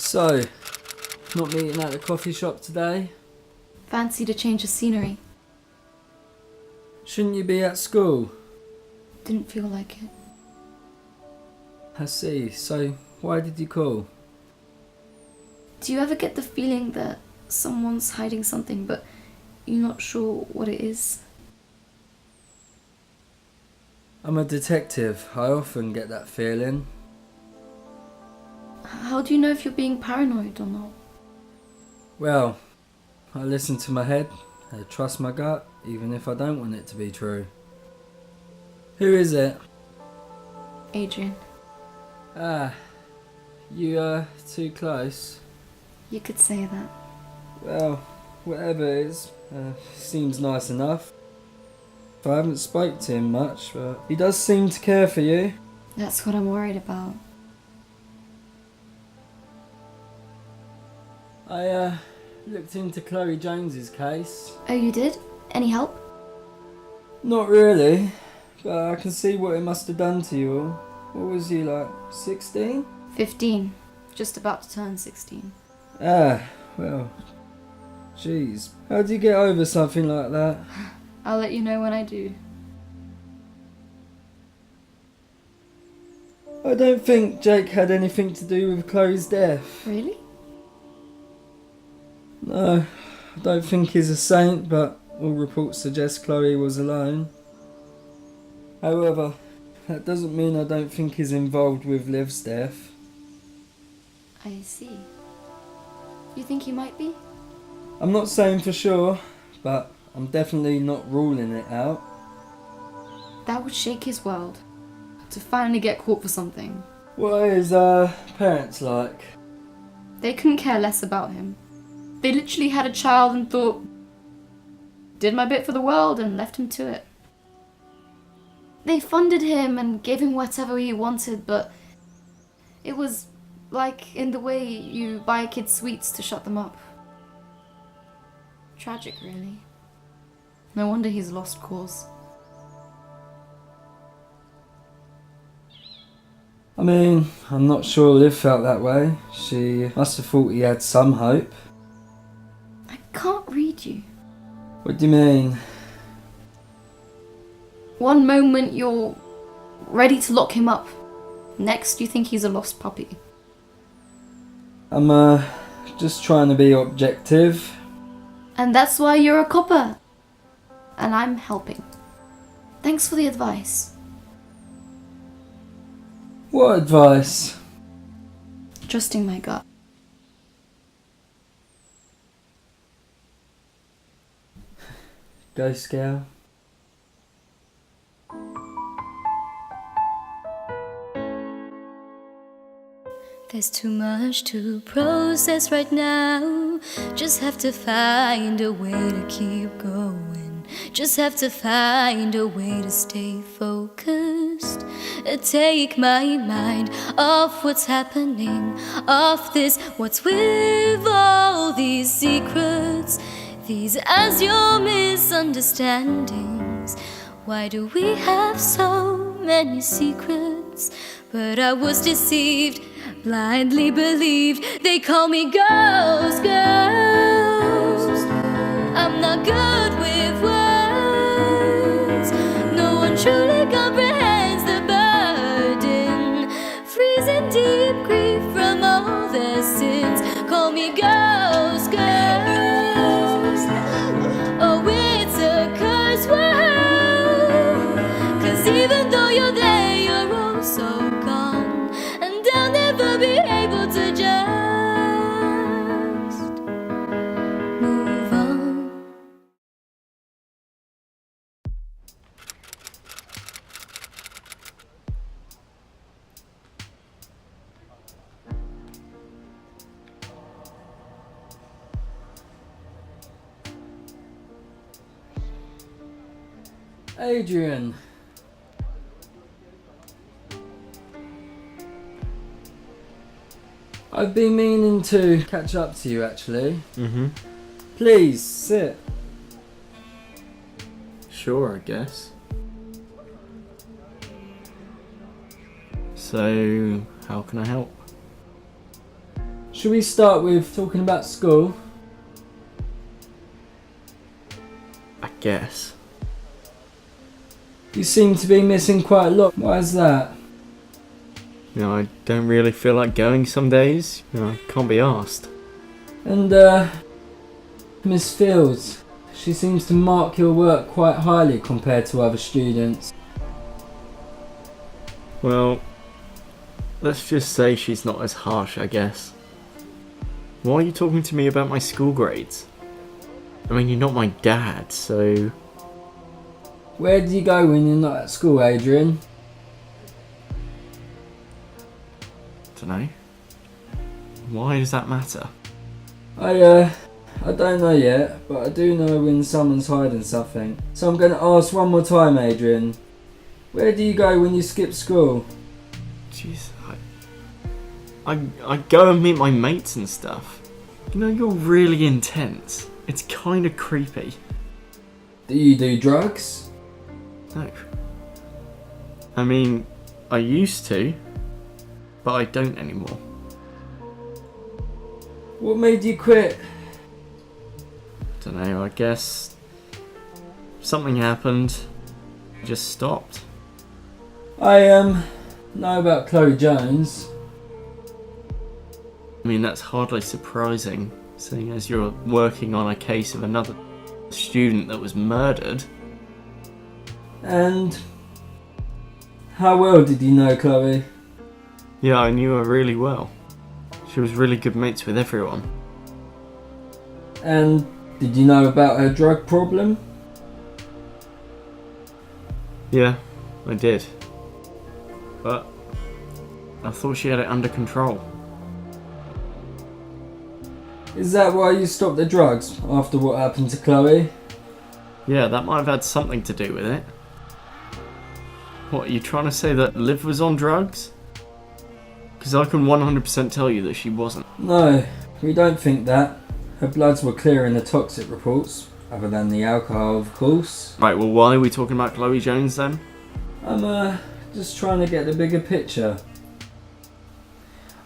So, not meeting at the coffee shop today? Fancy to change the scenery. Shouldn't you be at school? Didn't feel like it. I see. So, why did you call? Do you ever get the feeling that someone's hiding something but you're not sure what it is? I'm a detective. I often get that feeling. How do you know if you're being paranoid or not? Well, I listen to my head. I trust my gut, even if I don't want it to be true. Who is it? Adrian. Ah, you too close. You could say that. Well, whatever it is, seems nice enough. I haven't spoke to him much, but he does seem to care for you. That's what I'm worried about. I looked into Chloe Jones's case. Oh, you did? Any help? Not really, but I can see what it must have done to you all. What was you, like, 16? 15. Just about to turn 16. Ah, well, jeez. How do you get over something like that? I'll let you know when I do. I don't think Jake had anything to do with Chloe's death. Really? No, I don't think he's a saint, but all reports suggest Chloe was alone. However, that doesn't mean I don't think he's involved with Liv's death. I see. You think he might be? I'm not saying for sure, but I'm definitely not ruling it out. That would shake his world. To finally get caught for something. What are his parents like? They couldn't care less about him. They literally had a child and thought, did my bit for the world and left him to it. They funded him and gave him whatever he wanted, but it was like in the way you buy kids sweets to shut them up. Tragic, really. No wonder he's lost cause. I mean, I'm not sure Liv felt that way. She must have thought he had some hope. I can't read you. What do you mean? One moment you're ready to lock him up. Next you think he's a lost puppy. I'm just trying to be objective. And that's why you're a copper. And I'm helping. Thanks for the advice. What advice? Trusting my gut. Ghost Girl. There's too much to process right now. Just have to find a way to keep going. Just have to find a way to stay focused. Take my mind off what's happening, off this, what's with all these secrets, these as your misunderstandings. Why do we have so many secrets? But I was deceived, blindly believed. They call me ghost girl. I'm not good with words. No one truly comprehends the burden. Freezing deep grief from all their sins. Call me ghost girl. Oh, it's a curse word. 'Cause even though you're there, you're also gone. And I'll never be able to just move on. Adrian. I've been meaning to catch up to you actually. Please, sit. Sure, I guess. So, how can I help? Should we start with talking about school? I guess. You seem to be missing quite a lot. Why is that? You know, I don't really feel like going some days. You know, I can't be asked. And, Miss Fields, she seems to mark your work quite highly compared to other students. Well, let's just say she's not as harsh, I guess. Why are you talking to me about my school grades? I mean, you're not my dad, so... Where do you go when you're not at school, Adrian? Dunno. Why does that matter? I don't know yet, but I do know when someone's hiding something. So I'm going to ask one more time, Adrian. Where do you go when you skip school? Jeez, I go and meet my mates and stuff. You know, you're really intense. It's kind of creepy. Do you do drugs? No. I mean, I used to, but I don't anymore. What made you quit? Dunno, I guess something happened. I just stopped. I know about Chloe Jones. I mean, that's hardly surprising, seeing as you're working on a case of another student that was murdered. And how well did you know Chloe? Yeah, I knew her really well. She was really good mates with everyone. And did you know about her drug problem? Yeah, I did. But I thought she had it under control. Is that why you stopped the drugs after what happened to Chloe? Yeah, that might have had something to do with it. What, are you trying to say that Liv was on drugs? Because I can 100% tell you that she wasn't. No, we don't think that. Her bloods were clear in the toxic reports, other than the alcohol, of course. Right, well, why are we talking about Chloe Jones then? I'm just trying to get the bigger picture.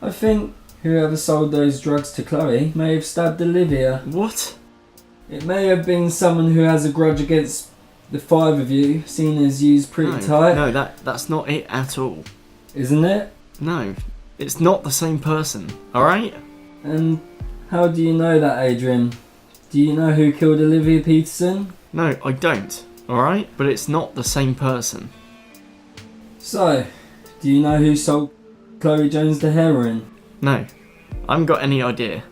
I think whoever sold those drugs to Chloe may have stabbed Olivia. What? It may have been someone who has a grudge against the five of you, seen as you's pretty tight. No, that's not it at all. Isn't it? No, it's not the same person, alright? And how do you know that, Adrian? Do you know who killed Olivia Peterson? No, I don't, alright? But it's not the same person. So, do you know who sold Chloe Jones the heroin? No, I haven't got any idea.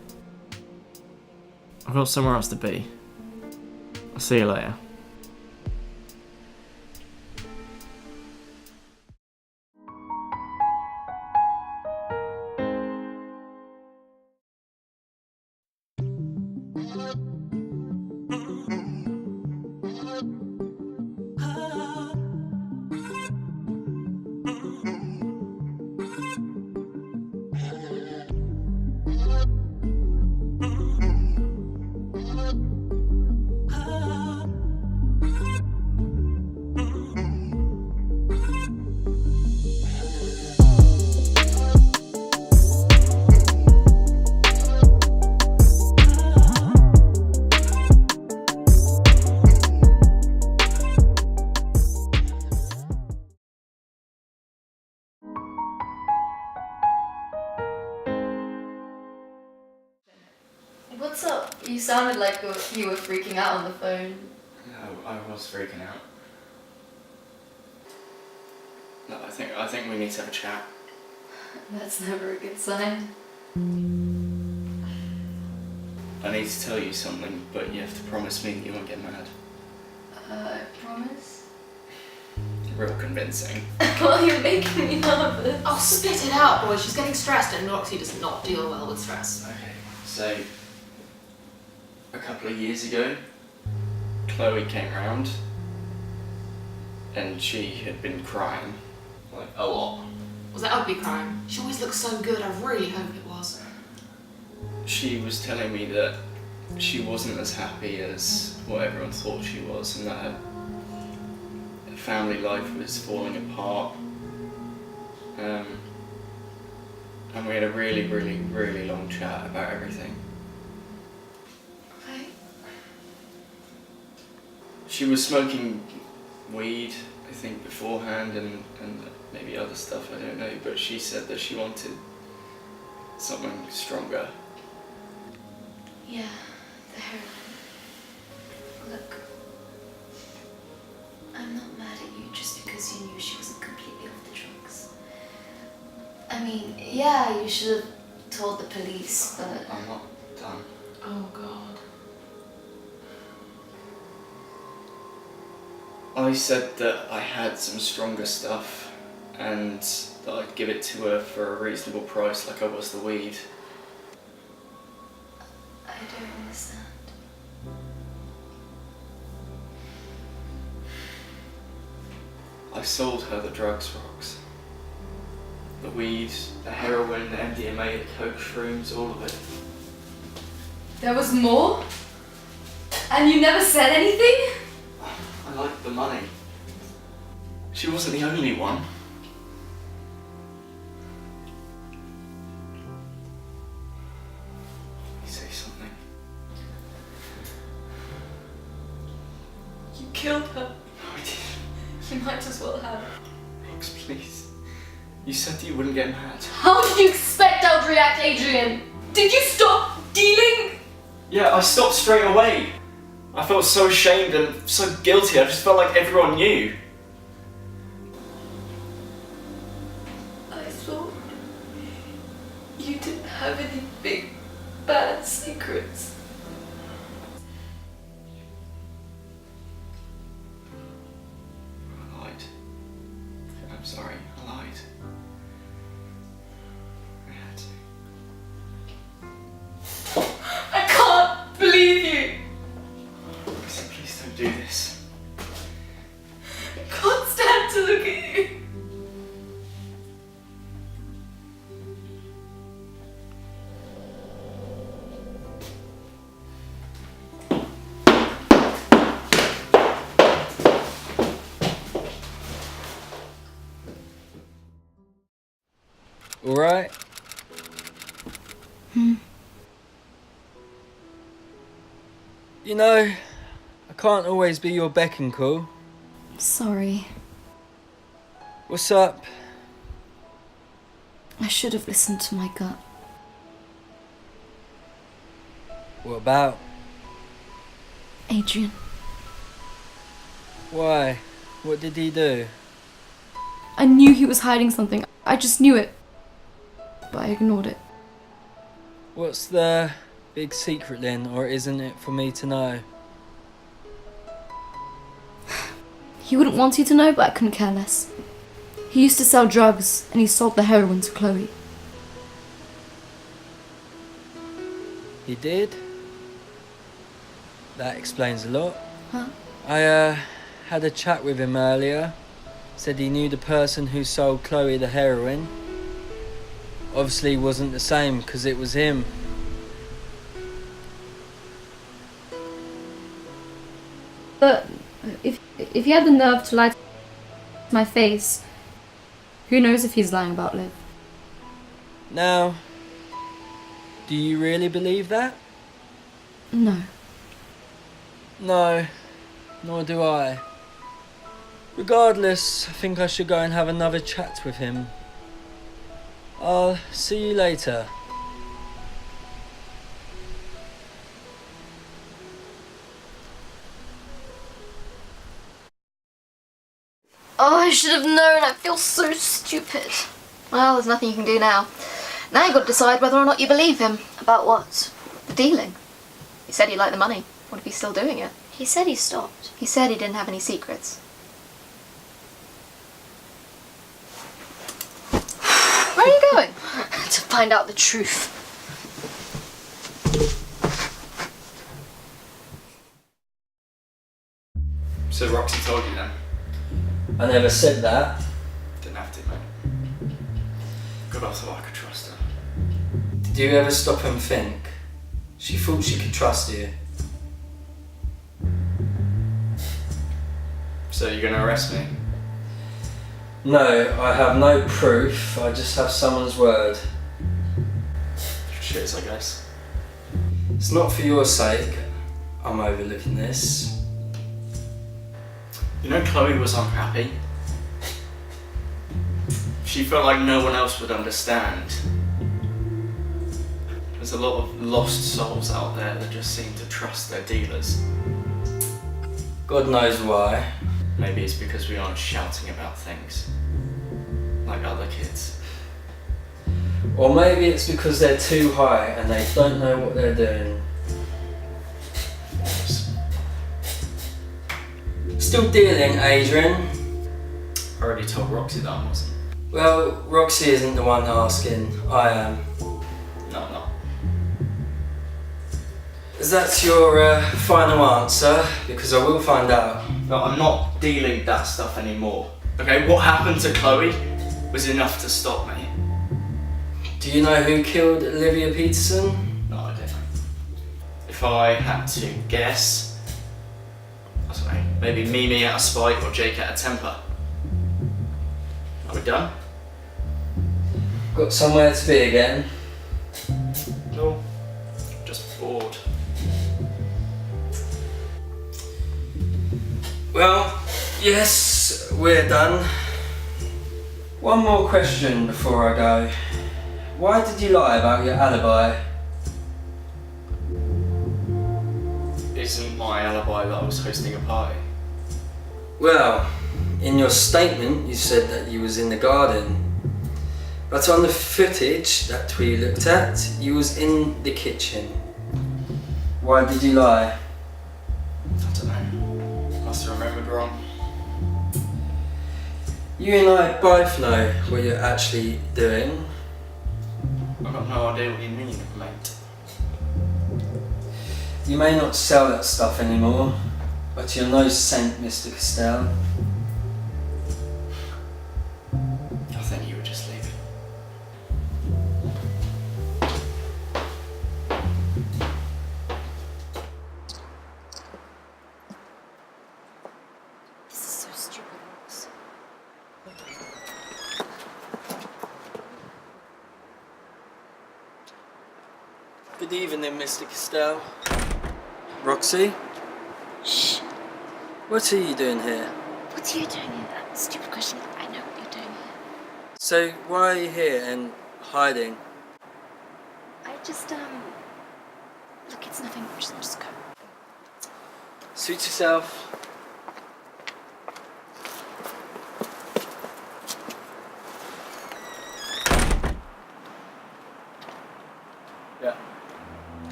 I've got somewhere else to be. I'll see you later. What's up? You sounded like you were freaking out on the phone. No, I was freaking out. No, I think we need to have a chat. That's never a good sign. I need to tell you something, but you have to promise me that you won't get mad. I promise? Real convincing. Well, you're making me nervous. Oh, spit it out, boy. She's getting stressed, and Roxy does not deal well with stress. Okay, so a couple of years ago, Chloe came round and she had been crying, like a lot. Was that ugly crying? She always looks so good. I really hope it was. She was telling me that she wasn't as happy as what everyone thought she was, and that her family life was falling apart. and we had a really, really, really long chat about everything. Okay. She was smoking weed, I think, beforehand, and maybe other stuff, I don't know, but she said that she wanted something stronger. Yeah, the heroin. Look, I'm not mad at you just because you knew she wasn't completely off the drugs. I mean, yeah, you should have told the police, but... I'm not done. Oh God. I said that I had some stronger stuff and that I'd give it to her for a reasonable price like I was the weed. I don't understand. I sold her the drugs, Rox. The weed, the heroin, the MDMA, the coke, shrooms, all of it. There was more? And you never said anything? I liked the money. She wasn't the only one. You say something. You killed her. No, I didn't. You might as well have. Rox, please. You said that you wouldn't get mad. How did you expect I would react, Adrian? Did you stop dealing? Yeah, I stopped straight away. I felt so ashamed and so guilty. I just felt like everyone knew. I thought you didn't have any big, bad secrets. I lied. I'm sorry, I lied. I had to. I can't believe you. Roxy, please don't do this. I can't stand to look at you. Alright? You know, I can't always be your beck and call. Sorry. What's up? I should have listened to my gut. What about? Adrian. Why? What did he do? I knew he was hiding something. I just knew it. But I ignored it. What's the big secret then, or isn't it for me to know? He wouldn't want you to know, but I couldn't care less. He used to sell drugs, and he sold the heroin to Chloe. He did? That explains a lot. Huh? I had a chat with him earlier. Said he knew the person who sold Chloe the heroin. Obviously wasn't the same because it was him. But if he had the nerve to lie to my face, who knows if he's lying about Liv? Now, do you really believe that? No. No, nor do I. Regardless, I think I should go and have another chat with him. I'll see you later. Oh, I should have known. I feel so stupid. Well, there's nothing you can do now. Now you've got to decide whether or not you believe him. About what? The dealing. He said he liked the money. What if he's still doing it? He said he stopped. He said he didn't have any secrets. Where are you going? To find out the truth. So Roxy told you then? I never said that. Didn't have to, mate. God, I thought I could trust her. Did you ever stop and think? She thought she could trust you. So you're gonna arrest me? No, I have no proof. I just have someone's word. Cheers, I guess. It's not for your sake I'm overlooking this. You know, Chloe was unhappy. She felt like no one else would understand. There's a lot of lost souls out there that just seem to trust their dealers. God knows why. Maybe it's because we aren't shouting about things like other kids. Or maybe it's because they're too high and they don't know what they're doing. Still dealing, Adrian? I already told Roxy that I wasn't. Well, Roxy isn't the one asking, I am. No, I'm not. Is that your final answer? Because I will find out. No, I'm not dealing that stuff anymore. Okay, what happened to Chloe was enough to stop me. Do you know who killed Olivia Peterson? No, I don't know. If I had to guess, I don't know, maybe Mimi out of spite or Jake out of temper. Are we done? Got somewhere to be again? No. Just bored. Well, yes, we're done. One more question before I go. Why did you lie about your alibi? Isn't my alibi that I was hosting a party? Well, in your statement you said that you was in the garden. But on the footage that we looked at, you was in the kitchen. Why did you lie? I don't know. Must have remembered wrong. You and I both know what you're actually doing. I've got no idea what you mean, mate. You may not sell that stuff anymore, but you're no saint, Mr. Castell. I think you were just leaving. This is so stupid, Rox. Good evening, Mr. Castell. Roxy, Shh. what are you doing here? What are you doing here? Stupid question. I know what you're doing here. So, why are you here and hiding? I just, Look, it's nothing. Just go. Suit yourself. Yeah.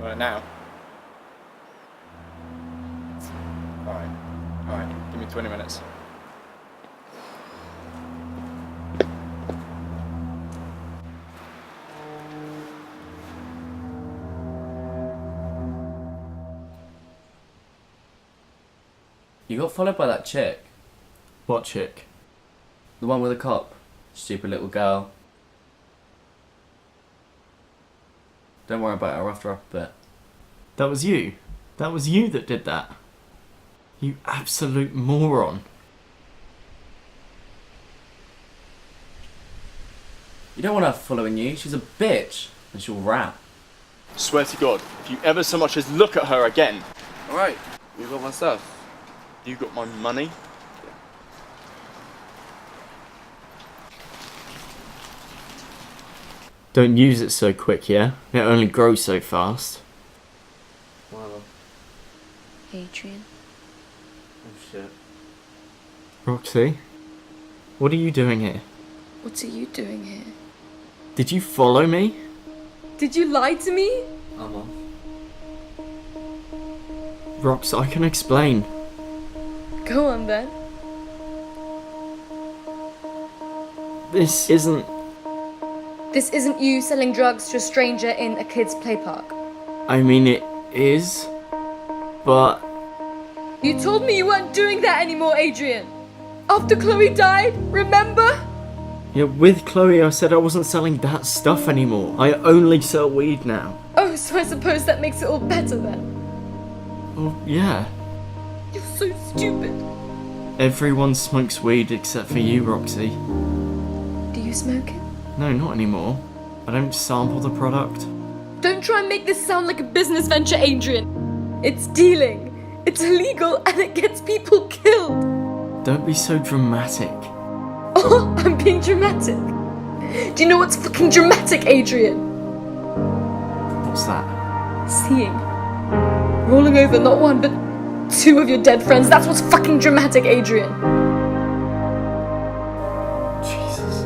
Right now. Alright. Give me 20 minutes. You got followed by that chick. What chick? The one with the cop. Stupid little girl. Don't worry about her after a bit. That was you. That was you that did that. You absolute moron. You don't want her following you. She's a bitch. And she'll rat. Swear to God, if you ever so much as look at her again. Alright, you got my stuff. You got my money? Don't use it so quick, yeah? It only grows so fast. Whatever. Adrian. Oh shit. Roxy, what are you doing here? What are you doing here? Did you follow me? Did you lie to me? I'm off. Rox, I can explain. Go on then. This isn't... This isn't you selling drugs to a stranger in a kid's play park. I mean, it is, but... You told me you weren't doing that anymore, Adrian. After Chloe died, remember? Yeah, with Chloe I said I wasn't selling that stuff anymore. I only sell weed now. Oh, so I suppose that makes it all better then. Well, yeah. You're so stupid. Everyone smokes weed except for you, Roxy. Do you smoke it? No, not anymore. I don't sample the product. Don't try and make this sound like a business venture, Adrian. It's dealing. It's illegal and it gets people killed. Don't be so dramatic. Oh, I'm being dramatic. Do you know what's fucking dramatic, Adrian? What's that? Seeing. Rolling over not one, but 2 of your dead friends. That's what's fucking dramatic, Adrian. Jesus.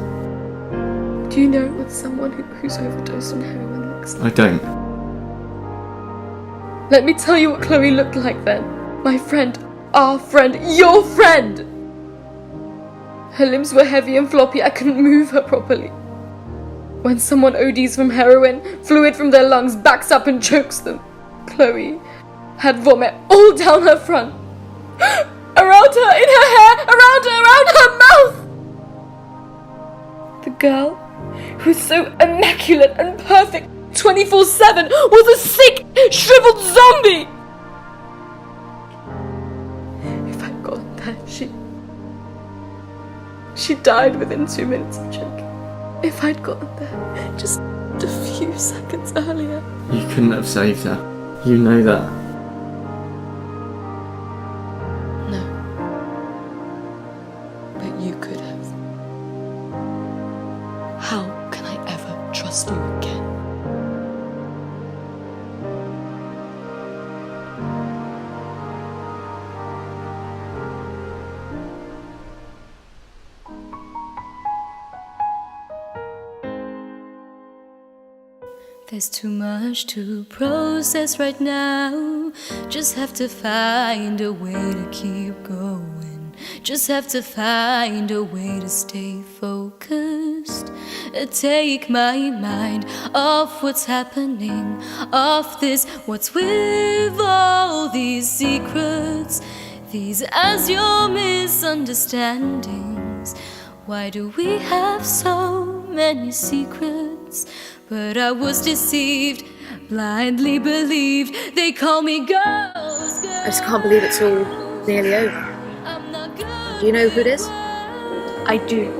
Do you know what someone who's overdosed on heroin looks like? I don't. Let me tell you what Chloe looked like then. My friend, our friend, your friend! Her limbs were heavy and floppy, I couldn't move her properly. When someone ODs from heroin, fluid from their lungs backs up and chokes them. Chloe had vomit all down her front. Around her, in her hair, around her mouth! The girl, who was so immaculate and perfect 24/7, was a sick, shriveled zombie! If I'd gotten there, she died within 2 minutes of choking. If I'd gotten there just a few seconds earlier. You couldn't have saved her. You know that. No. But you could have. How can I ever trust you again? There's too much to process right now. Just have to find a way to keep going. Just have to find a way to stay focused. Take my mind off what's happening, off this, what's with all these secrets, these as your misunderstandings. Why do we have so many secrets? But I was deceived, blindly believed. They call me ghost. I just can't believe it's all nearly over. Do you know who it is? I do.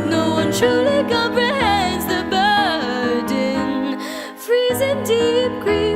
No one truly comprehends the burden. Freezing deep grief.